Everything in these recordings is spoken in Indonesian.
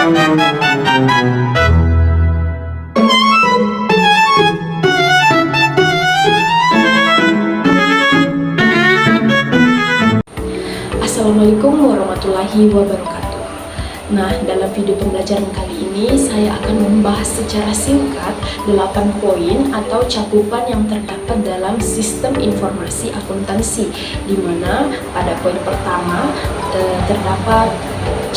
Assalamualaikum warahmatullahi wabarakatuh. Nah, dalam video pembelajaran kali ini saya akan membahas secara singkat 8 poin atau cakupan yang terdapat dalam sistem informasi akuntansi, di mana pada poin pertama terdapat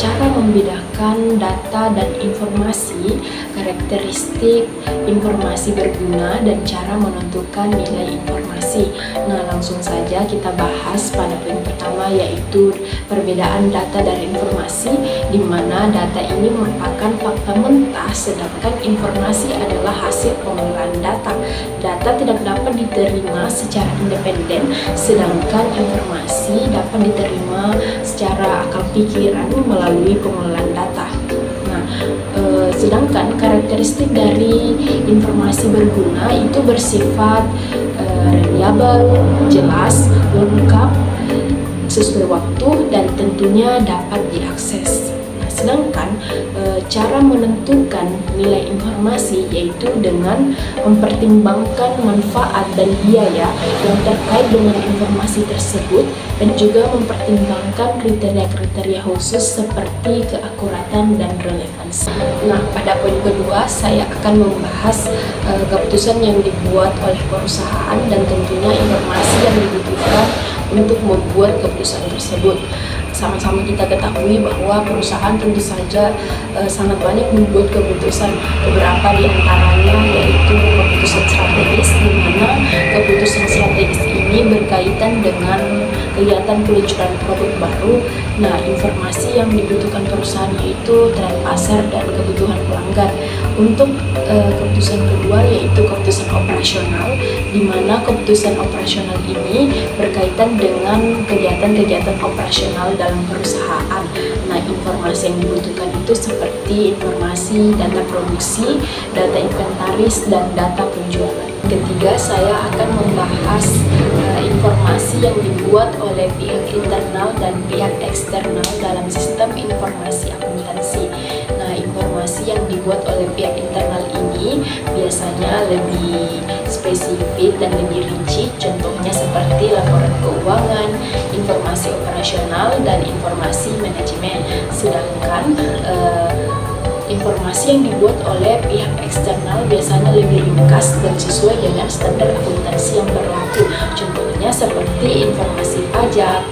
cara membedakan data dan informasi, karakteristik informasi berguna, dan cara menentukan nilai informasi. Nah, langsung saja kita bahas pada poin pertama, yaitu perbedaan data dan informasi, di mana data ini merupakan fakta mentah, sedangkan informasi adalah hasil pengolahan data. Data tidak dapat diterima secara independen, sedangkan informasi dapat diterima secara akal pikiran melalui pengolahan data. Nah, sedangkan karakteristik dari informasi berguna itu bersifat reliable, jelas, lengkap, sesuai waktu, dan tentunya dapat diakses. Nah, sedangkan cara menentukan nilai informasi yaitu dengan mempertimbangkan manfaat dan biaya yang terkait dengan informasi tersebut, dan juga mempertimbangkan kriteria-kriteria khusus seperti keakuratan dan relevansi. Nah, pada poin kedua saya akan membahas keputusan yang dibuat oleh perusahaan dan tentunya informasi yang dibutuhkan untuk membuat keputusan tersebut. Sama-sama kita ketahui bahwa perusahaan tentu saja sangat banyak membuat keputusan, beberapa di antaranya yaitu keputusan strategis, di mana keputusan strategis ini berkaitan dengan kegiatan peluncuran produk baru. Nah, informasi yang dibutuhkan perusahaan yaitu tren pasar dan kebutuhan pelanggan. Untuk keputusan kedua yaitu keputusan operasional, di mana keputusan operasional ini berkaitan dengan kegiatan-kegiatan operasional dalam perusahaan. Nah, informasi yang dibutuhkan itu seperti informasi data produksi, data inventaris, dan data penjualan. Ketiga, saya akan membahas informasi yang dibuat oleh pihak internal dan pihak eksternal dalam sistem informasi akuntansi. Nah, informasi yang dibuat oleh pihak internal ini biasanya lebih spesifik dan lebih rinci, contohnya seperti laporan keuangan, informasi operasional, dan informasi manajemen. Sedangkan informasi yang dibuat oleh pihak eksternal biasanya lebih ringkas dan sesuai dengan standar akuntansi yang berlaku. Contohnya seperti informasi pajak,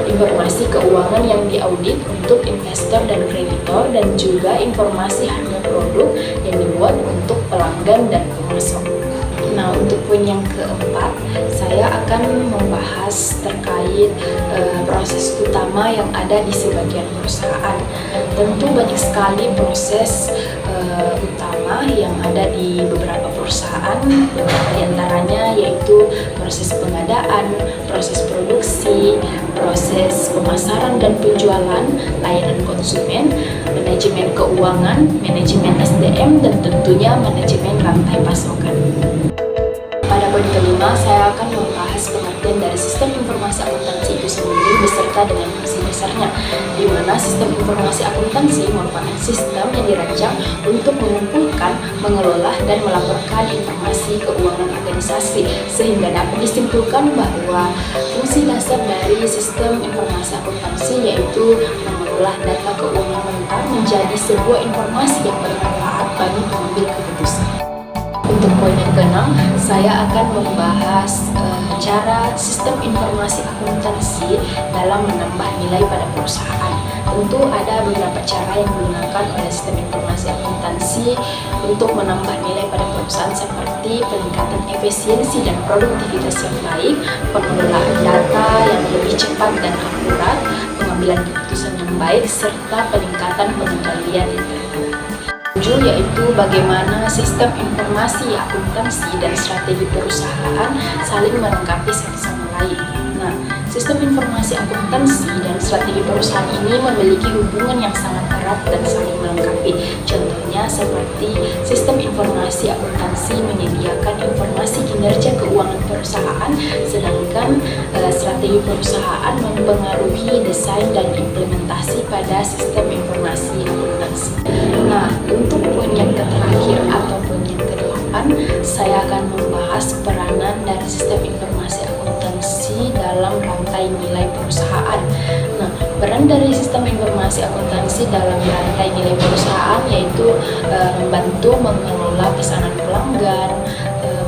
informasi keuangan yang diaudit untuk investor dan kreditor, dan juga informasi harga produk yang dibuat untuk pelanggan dan pemasok. Nah, untuk poin yang keempat, saya akan membahas terkait proses utama yang ada di sebagian perusahaan. Tentu banyak sekali proses utama yang ada di beberapa perusahaan, beberapa di antaranya yaitu proses pengadaan, proses produksi, proses pemasaran dan penjualan, layanan konsumen, manajemen keuangan, manajemen SDM, dan tentunya manajemen rantai pasokan. Pada poin kelima, saya akan membahas pengertian dari sistem informasi akuntansi itu sendiri beserta dengan fungsi dasarnya, di mana sistem informasi akuntansi merupakan sistem yang dirancang untuk mengumpulkan, mengelola, dan melaporkan informasi keuangan organisasi, sehingga dapat disimpulkan bahwa fungsi dasar dari sistem informasi akuntansi yaitu mengolah data keuangan mentah menjadi sebuah informasi yang bermanfaat bagi pengambil keputusan. Untuk poin yang keenam, saya akan membahas cara sistem informasi akuntansi dalam menambah nilai pada perusahaan. Tentu ada beberapa cara yang digunakan oleh sistem informasi akuntansi untuk menambah nilai pada perusahaan, seperti peningkatan efisiensi dan produktivitas yang baik, pengelolaan data yang lebih cepat dan akurat, pengambilan keputusan yang baik, serta peningkatan pengendalian internal. Yaitu bagaimana sistem informasi akuntansi dan strategi perusahaan saling melengkapi satu sama lain. Nah, sistem informasi akuntansi dan strategi perusahaan ini memiliki hubungan yang sangat erat dan saling melengkapi. Contohnya seperti sistem informasi akuntansi menyediakan informasi kinerja keuangan perusahaan, sedangkan strategi perusahaan mempengaruhi desain dan implementasi pada sistem informasi akuntansi. akuntansi. Nah, untuk poin yang terakhir atau poin yang ke-8, saya akan membahas peranan dari sistem informasi akuntansi dalam rantai nilai perusahaan. Nah, peran dari sistem informasi akuntansi dalam rantai nilai perusahaan yaitu membantu mengelola pesanan pelanggan,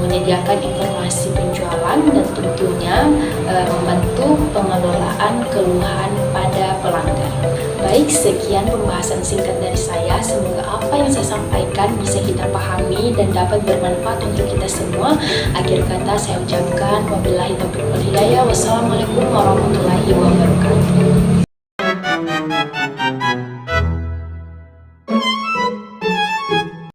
menyediakan informasi penjualan, dan tentunya membantu pengelolaan keluhan pada pelanggan. Baik, sekian pembahasan singkat dari saya. Semoga apa yang saya sampaikan bisa kita pahami dan dapat bermanfaat untuk kita semua. Akhir kata saya ucapkan wabillahi taufiq wal hidayah. Wassalamualaikum warahmatullahi wabarakatuh.